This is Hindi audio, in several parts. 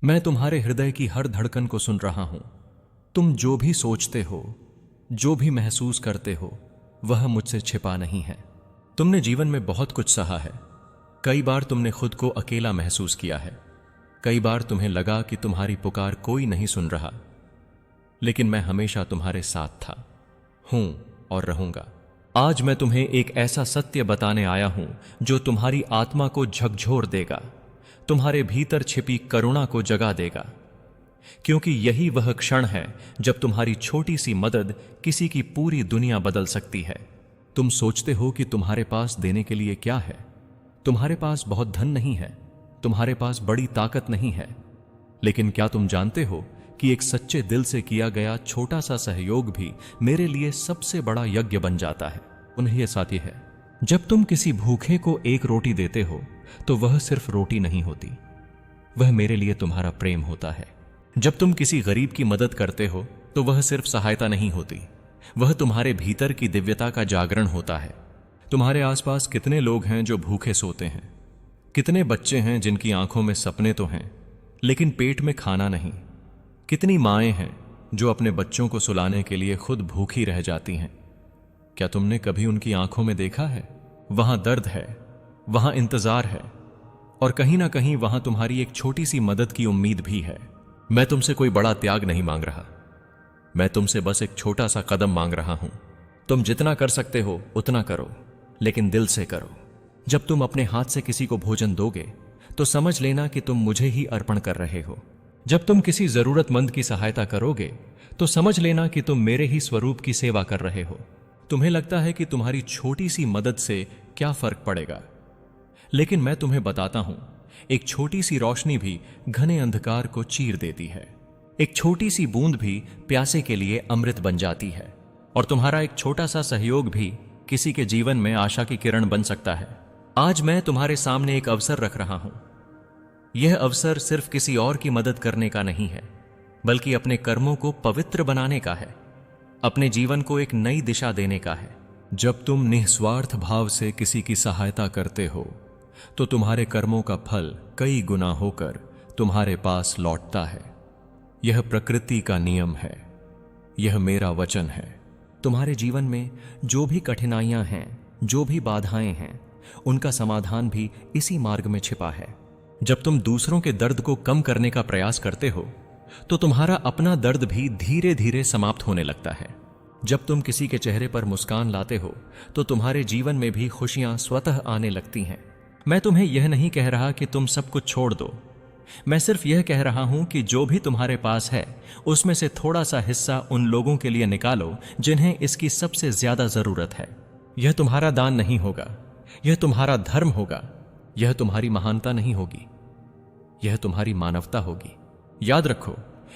मैं तुम्हारे हृदय की हर धड़कन को सुन रहा हूं। तुम जो भी सोचते हो, जो भी महसूस करते हो, वह मुझसे छिपा नहीं है। तुमने जीवन में बहुत कुछ सहा है। कई बार तुमने खुद को अकेला महसूस किया है। कई बार तुम्हें लगा कि तुम्हारी पुकार कोई नहीं सुन रहा, लेकिन मैं हमेशा तुम्हारे साथ था, हूं और रहूंगा। आज मैं तुम्हें एक ऐसा सत्य बताने आया हूं जो तुम्हारी आत्मा को झकझोर देगा, तुम्हारे भीतर छिपी करुणा को जगा देगा। क्योंकि यही वह क्षण है जब तुम्हारी छोटी सी मदद किसी की पूरी दुनिया बदल सकती है। तुम सोचते हो कि तुम्हारे पास देने के लिए क्या है। तुम्हारे पास बहुत धन नहीं है, तुम्हारे पास बड़ी ताकत नहीं है, लेकिन क्या तुम जानते हो कि एक सच्चे दिल से किया गया छोटा सा सहयोग भी मेरे लिए सबसे बड़ा यज्ञ बन जाता है। उन्हें यह साथी है, जब तुम किसी भूखे को एक रोटी देते हो तो वह सिर्फ रोटी नहीं होती, वह मेरे लिए तुम्हारा प्रेम होता है। जब तुम किसी गरीब की मदद करते हो तो वह सिर्फ सहायता नहीं होती, वह तुम्हारे भीतर की दिव्यता का जागरण होता है। तुम्हारे आसपास कितने लोग हैं जो भूखे सोते हैं, कितने बच्चे हैं जिनकी आंखों में सपने तो हैं लेकिन पेट में खाना नहीं, कितनी माएं हैं जो अपने बच्चों को सुलाने के लिए खुद भूखी रह जाती हैं। क्या तुमने कभी उनकी आंखों में देखा है? वहां दर्द है, वहां इंतजार है, और कहीं ना कहीं वहां तुम्हारी एक छोटी सी मदद की उम्मीद भी है। मैं तुमसे कोई बड़ा त्याग नहीं मांग रहा, मैं तुमसे बस एक छोटा सा कदम मांग रहा हूं। तुम जितना कर सकते हो उतना करो, लेकिन दिल से करो। जब तुम अपने हाथ से किसी को भोजन दोगे तो समझ लेना कि तुम मुझे ही अर्पण कर रहे हो। जब तुम किसी जरूरतमंद की सहायता करोगे तो समझ लेना कि तुम मेरे ही स्वरूप की सेवा कर रहे हो। तुम्हें लगता है कि तुम्हारी छोटी सी मदद से क्या फर्क पड़ेगा, लेकिन मैं तुम्हें बताता हूं, एक छोटी सी रोशनी भी घने अंधकार को चीर देती है। एक छोटी सी बूंद भी प्यासे के लिए अमृत बन जाती है, और तुम्हारा एक छोटा सा सहयोग भी किसी के जीवन में आशा की किरण बन सकता है। आज मैं तुम्हारे सामने एक अवसर रख रहा हूं। यह अवसर सिर्फ किसी और की मदद करने का नहीं है, बल्कि अपने कर्मों को पवित्र बनाने का है, अपने जीवन को एक नई दिशा देने का है। जब तुम निस्वार्थ भाव से किसी की सहायता करते हो तो तुम्हारे कर्मों का फल कई गुना होकर तुम्हारे पास लौटता है। यह प्रकृति का नियम है, यह मेरा वचन है। तुम्हारे जीवन में जो भी कठिनाइयां हैं, जो भी बाधाएं हैं, उनका समाधान भी इसी मार्ग में छिपा है। जब तुम दूसरों के दर्द को कम करने का प्रयास करते हो तो तुम्हारा अपना दर्द भी धीरे धीरे समाप्त होने लगता है। जब तुम किसी के चेहरे पर मुस्कान लाते हो तो तुम्हारे जीवन में भी खुशियां स्वतः आने लगती हैं। मैं तुम्हें यह नहीं कह रहा कि तुम सब कुछ छोड़ दो, मैं सिर्फ यह कह रहा हूं कि जो भी तुम्हारे पास है उसमें से थोड़ा सा हिस्सा उन लोगों के लिए निकालो जिन्हें इसकी सबसे ज्यादा जरूरत है। यह तुम्हारा दान नहीं होगा, यह तुम्हारा धर्म होगा, यह तुम्हारी महानता नहीं होगी, यह तुम्हारी मानवता होगी। याद रखो,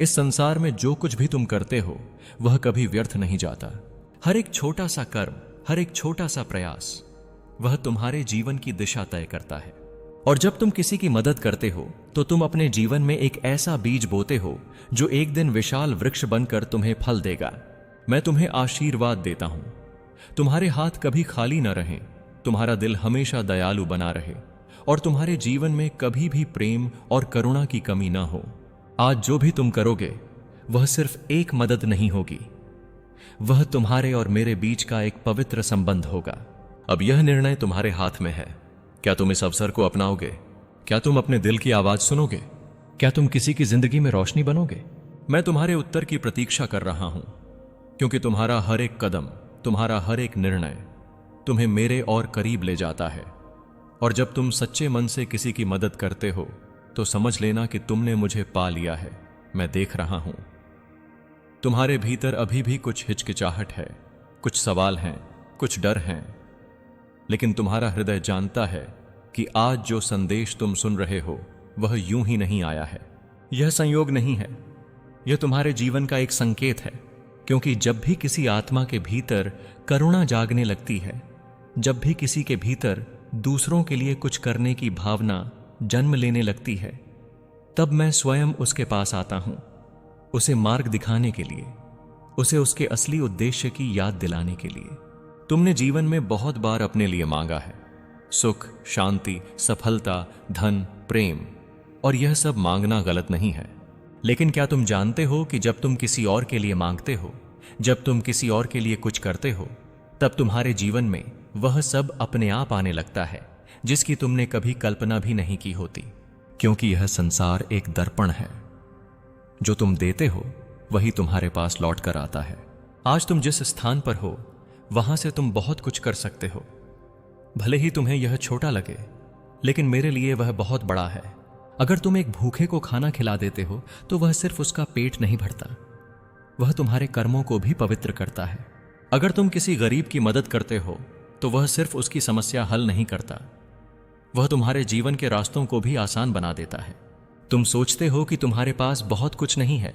इस संसार में जो कुछ भी तुम करते हो वह कभी व्यर्थ नहीं जाता। हर एक छोटा सा कर्म, हर एक छोटा सा प्रयास, वह तुम्हारे जीवन की दिशा तय करता है। और जब तुम किसी की मदद करते हो तो तुम अपने जीवन में एक ऐसा बीज बोते हो जो एक दिन विशाल वृक्ष बनकर तुम्हें फल देगा। मैं तुम्हें आशीर्वाद देता हूं, तुम्हारे हाथ कभी खाली न रहें, तुम्हारा दिल हमेशा दयालु बना रहे, और तुम्हारे जीवन में कभी भी प्रेम और करुणा की कमी ना हो। आज जो भी तुम करोगे वह सिर्फ एक मदद नहीं होगी, वह तुम्हारे और मेरे बीच का एक पवित्र संबंध होगा। अब यह निर्णय तुम्हारे हाथ में है। क्या तुम इस अवसर को अपनाओगे? क्या तुम अपने दिल की आवाज सुनोगे? क्या तुम किसी की जिंदगी में रोशनी बनोगे? मैं तुम्हारे उत्तर की प्रतीक्षा कर रहा हूं, क्योंकि तुम्हारा हर एक कदम, तुम्हारा हर एक निर्णय तुम्हें मेरे और करीब ले जाता है। और जब तुम सच्चे मन से किसी की मदद करते हो तो समझ लेना कि तुमने मुझे पा लिया है। मैं देख रहा हूं, तुम्हारे भीतर अभी भी कुछ हिचकिचाहट है, कुछ सवाल हैं, कुछ डर हैं, लेकिन तुम्हारा हृदय जानता है कि आज जो संदेश तुम सुन रहे हो वह यूं ही नहीं आया है। यह संयोग नहीं है, यह तुम्हारे जीवन का एक संकेत है। क्योंकि जब भी किसी आत्मा के भीतर करुणा जागने लगती है, जब भी किसी के भीतर दूसरों के लिए कुछ करने की भावना जन्म लेने लगती है, तब मैं स्वयं उसके पास आता हूं, उसे मार्ग दिखाने के लिए, उसे उसके असली उद्देश्य की याद दिलाने के लिए। तुमने जीवन में बहुत बार अपने लिए मांगा है, सुख, शांति, सफलता, धन, प्रेम, और यह सब मांगना गलत नहीं है। लेकिन क्या तुम जानते हो कि जब तुम किसी और के लिए मांगते हो, जब तुम किसी और के लिए कुछ करते हो, तब तुम्हारे जीवन में वह सब अपने आप आने लगता है जिसकी तुमने कभी कल्पना भी नहीं की होती। क्योंकि यह संसार एक दर्पण है। जो तुम देते हो वही तुम्हारे पास लौट कर आता है। आज तुम जिस स्थान पर हो वहां से तुम बहुत कुछ कर सकते हो। भले ही तुम्हें यह छोटा लगे, लेकिन मेरे लिए वह बहुत बड़ा है। अगर तुम एक भूखे को खाना खिला देते हो तो वह सिर्फ उसका पेट नहीं भरता, वह तुम्हारे कर्मों को भी पवित्र करता है। अगर तुम किसी गरीब की मदद करते हो तो वह सिर्फ उसकी समस्या हल नहीं करता, वह तुम्हारे जीवन के रास्तों को भी आसान बना देता है। तुम सोचते हो कि तुम्हारे पास बहुत कुछ नहीं है,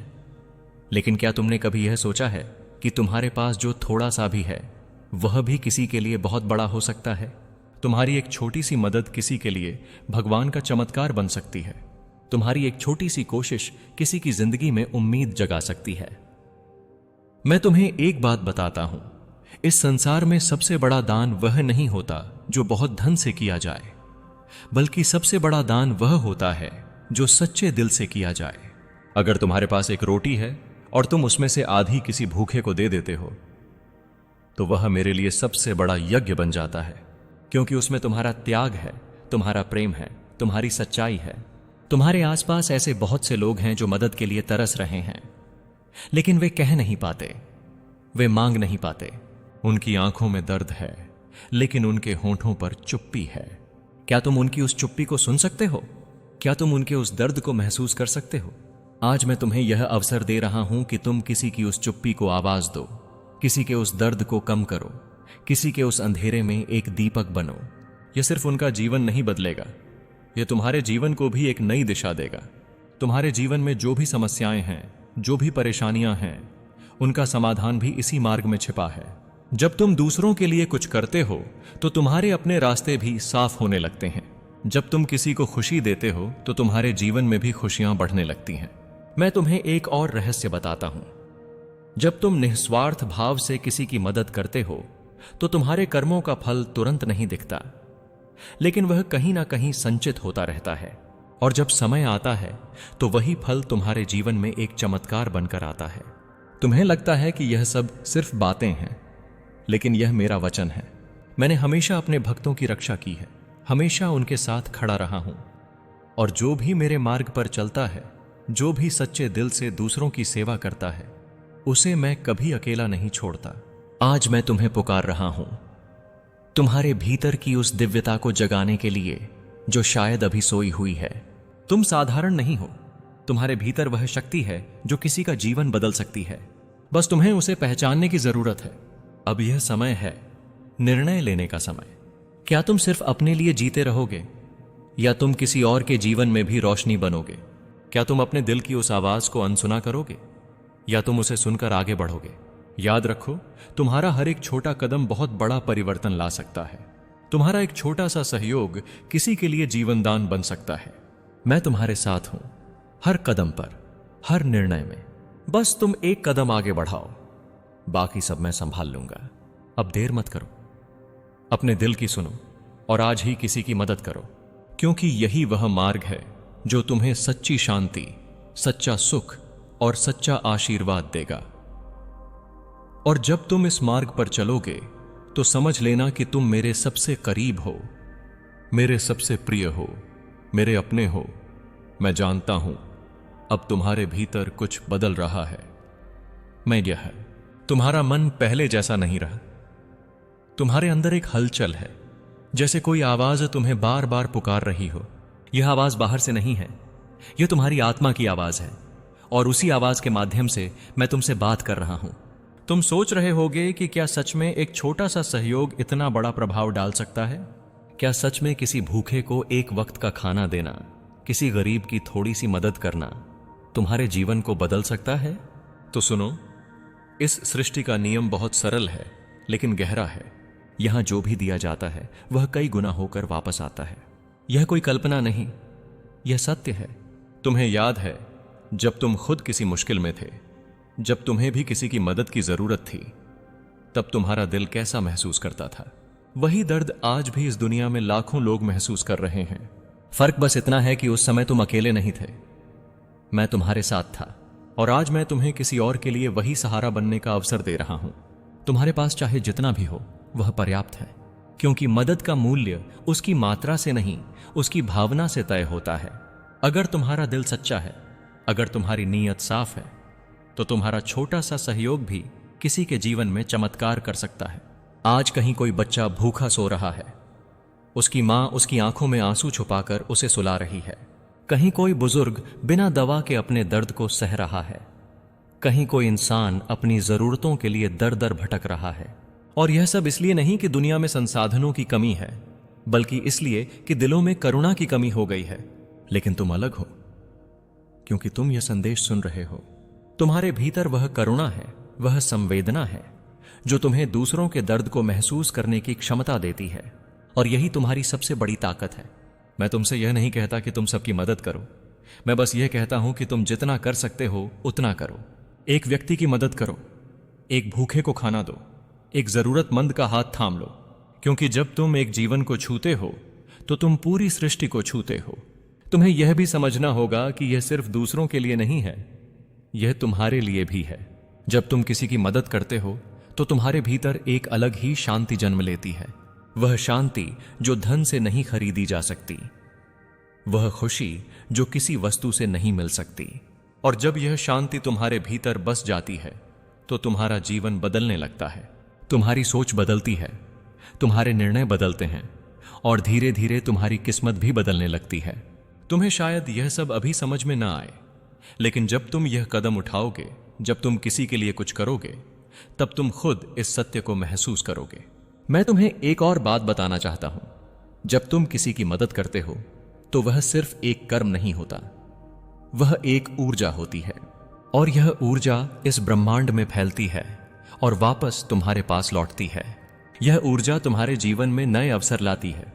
लेकिन क्या तुमने कभी यह सोचा है कि तुम्हारे पास जो थोड़ा सा भी है वह भी किसी के लिए बहुत बड़ा हो सकता है? तुम्हारी एक छोटी सी मदद किसी के लिए भगवान का चमत्कार बन सकती है। तुम्हारी एक छोटी सी कोशिश किसी की जिंदगी में उम्मीद जगा सकती है। मैं तुम्हें एक बात बताता हूं, इस संसार में सबसे बड़ा दान वह नहीं होता जो बहुत धन से किया जाए, बल्कि सबसे बड़ा दान वह होता है जो सच्चे दिल से किया जाए। अगर तुम्हारे पास एक रोटी है और तुम उसमें से आधी किसी भूखे को दे देते हो तो वह मेरे लिए सबसे बड़ा यज्ञ बन जाता है, क्योंकि उसमें तुम्हारा त्याग है, तुम्हारा प्रेम है, तुम्हारी सच्चाई है। तुम्हारे आसपास ऐसे बहुत से लोग हैं जो मदद के लिए तरस रहे हैं, लेकिन वे कह नहीं पाते, वे मांग नहीं पाते। उनकी आंखों में दर्द है, लेकिन उनके होंठों पर चुप्पी है। क्या तुम उनकी उस चुप्पी को सुन सकते हो? क्या तुम उनके उस दर्द को महसूस कर सकते हो? आज मैं तुम्हें यह अवसर दे रहा हूं कि तुम किसी की उस चुप्पी को आवाज दो, किसी के उस दर्द को कम करो, किसी के उस अंधेरे में एक दीपक बनो। यह सिर्फ उनका जीवन नहीं बदलेगा, यह तुम्हारे जीवन को भी एक नई दिशा देगा। तुम्हारे जीवन में जो भी समस्याएं हैं, जो भी परेशानियां हैं, उनका समाधान भी इसी मार्ग में छिपा है। जब तुम दूसरों के लिए कुछ करते हो तो तुम्हारे अपने रास्ते भी साफ होने लगते हैं। जब तुम किसी को खुशी देते हो तो तुम्हारे जीवन में भी खुशियां बढ़ने लगती हैं। मैं तुम्हें एक और रहस्य बताता हूं। जब तुम निस्वार्थ भाव से किसी की मदद करते हो तो तुम्हारे कर्मों का फल तुरंत नहीं दिखता, लेकिन वह कहीं ना कहीं संचित होता रहता है। और जब समय आता है तो वही फल तुम्हारे जीवन में एक चमत्कार बनकर आता है। तुम्हें लगता है कि यह सब सिर्फ बातें हैं, लेकिन यह मेरा वचन है। मैंने हमेशा अपने भक्तों की रक्षा की है, हमेशा उनके साथ खड़ा रहा हूं। और जो भी मेरे मार्ग पर चलता है, जो भी सच्चे दिल से दूसरों की सेवा करता है, उसे मैं कभी अकेला नहीं छोड़ता। आज मैं तुम्हें पुकार रहा हूं, तुम्हारे भीतर की उस दिव्यता को जगाने के लिए जो शायद अभी सोई हुई है। तुम साधारण नहीं हो, तुम्हारे भीतर वह शक्ति है जो किसी का जीवन बदल सकती है। बस तुम्हें उसे पहचानने की जरूरत है। अब यह समय है निर्णय लेने का समय। क्या तुम सिर्फ अपने लिए जीते रहोगे, या तुम किसी और के जीवन में भी रोशनी बनोगे? क्या तुम अपने दिल की उस आवाज को अनसुना करोगे, या तुम उसे सुनकर आगे बढ़ोगे? याद रखो, तुम्हारा हर एक छोटा कदम बहुत बड़ा परिवर्तन ला सकता है। तुम्हारा एक छोटा सा सहयोग किसी के लिए जीवनदान बन सकता है। मैं तुम्हारे साथ हूं, हर कदम पर, हर निर्णय में। बस तुम एक कदम आगे बढ़ाओ, बाकी सब मैं संभाल लूंगा। अब देर मत करो, अपने दिल की सुनो और आज ही किसी की मदद करो, क्योंकि यही वह मार्ग है जो तुम्हें सच्ची शांति, सच्चा सुख और सच्चा आशीर्वाद देगा। और जब तुम इस मार्ग पर चलोगे तो समझ लेना कि तुम मेरे सबसे करीब हो, मेरे सबसे प्रिय हो, मेरे अपने हो। मैं जानता हूं अब तुम्हारे भीतर कुछ बदल रहा है। मैं यह है, तुम्हारा मन पहले जैसा नहीं रहा। तुम्हारे अंदर एक हलचल है, जैसे कोई आवाज तुम्हें बार बार पुकार रही हो। यह आवाज बाहर से नहीं है, यह तुम्हारी आत्मा की आवाज है, और उसी आवाज के माध्यम से मैं तुमसे बात कर रहा हूं। तुम सोच रहे होगे कि क्या सच में एक छोटा सा सहयोग इतना बड़ा प्रभाव डाल सकता है? क्या सच में किसी भूखे को एक वक्त का खाना देना, किसी गरीब की थोड़ी सी मदद करना तुम्हारे जीवन को बदल सकता है? तो सुनो, इस सृष्टि का नियम बहुत सरल है लेकिन गहरा है। यहां जो भी दिया जाता है वह कई गुना होकर वापस आता है। यह कोई कल्पना नहीं, यह सत्य है। तुम्हें याद है जब तुम खुद किसी मुश्किल में थे, जब तुम्हें भी किसी की मदद की जरूरत थी, तब तुम्हारा दिल कैसा महसूस करता था? वही दर्द आज भी इस दुनिया में लाखों लोग महसूस कर रहे हैं। फर्क बस इतना है कि उस समय तुम अकेले नहीं थे, मैं तुम्हारे साथ था। और आज मैं तुम्हें किसी और के लिए वही सहारा बनने का अवसर दे रहा हूं। तुम्हारे पास चाहे जितना भी हो वह पर्याप्त है, क्योंकि मदद का मूल्य उसकी मात्रा से नहीं, उसकी भावना से तय होता है। अगर तुम्हारा दिल सच्चा है, अगर तुम्हारी नीयत साफ है, तो तुम्हारा छोटा सा सहयोग भी किसी के जीवन में चमत्कार कर सकता है। आज कहीं कोई बच्चा भूखा सो रहा है, उसकी मां उसकी आंखों में आंसू छुपाकर उसे सुला रही है। कहीं कोई बुजुर्ग बिना दवा के अपने दर्द को सह रहा है। कहीं कोई इंसान अपनी जरूरतों के लिए दर दर भटक रहा है। और यह सब इसलिए नहीं कि दुनिया में संसाधनों की कमी है, बल्कि इसलिए कि दिलों में करुणा की कमी हो गई है। लेकिन तुम अलग हो, क्योंकि तुम यह संदेश सुन रहे हो। तुम्हारे भीतर वह करुणा है, वह संवेदना है जो तुम्हें दूसरों के दर्द को महसूस करने की क्षमता देती है। और यही तुम्हारी सबसे बड़ी ताकत है। मैं तुमसे यह नहीं कहता कि तुम सबकी मदद करो, मैं बस यह कहता हूं कि तुम जितना कर सकते हो उतना करो। एक व्यक्ति की मदद करो, एक भूखे को खाना दो, एक जरूरतमंद का हाथ थाम लो। क्योंकि जब तुम एक जीवन को छूते हो तो तुम पूरी सृष्टि को छूते हो। तुम्हें यह भी समझना होगा कि यह सिर्फ दूसरों के लिए नहीं है, यह तुम्हारे लिए भी है। जब तुम किसी की मदद करते हो तो तुम्हारे भीतर एक अलग ही शांति जन्म लेती है। वह शांति जो धन से नहीं खरीदी जा सकती, वह खुशी जो किसी वस्तु से नहीं मिल सकती। और जब यह शांति तुम्हारे भीतर बस जाती है तो तुम्हारा जीवन बदलने लगता है। तुम्हारी सोच बदलती है, तुम्हारे निर्णय बदलते हैं, और धीरे धीरे तुम्हारी किस्मत भी बदलने लगती है। तुम्हें शायद यह सब अभी समझ में ना आए, लेकिन जब तुम यह कदम उठाओगे, जब तुम किसी के लिए कुछ करोगे, तब तुम खुद इस सत्य को महसूस करोगे। मैं तुम्हें एक और बात बताना चाहता हूं। जब तुम किसी की मदद करते हो तो वह सिर्फ एक कर्म नहीं होता, वह एक ऊर्जा होती है। और यह ऊर्जा इस ब्रह्मांड में फैलती है और वापस तुम्हारे पास लौटती है। यह ऊर्जा तुम्हारे जीवन में नए अवसर लाती है,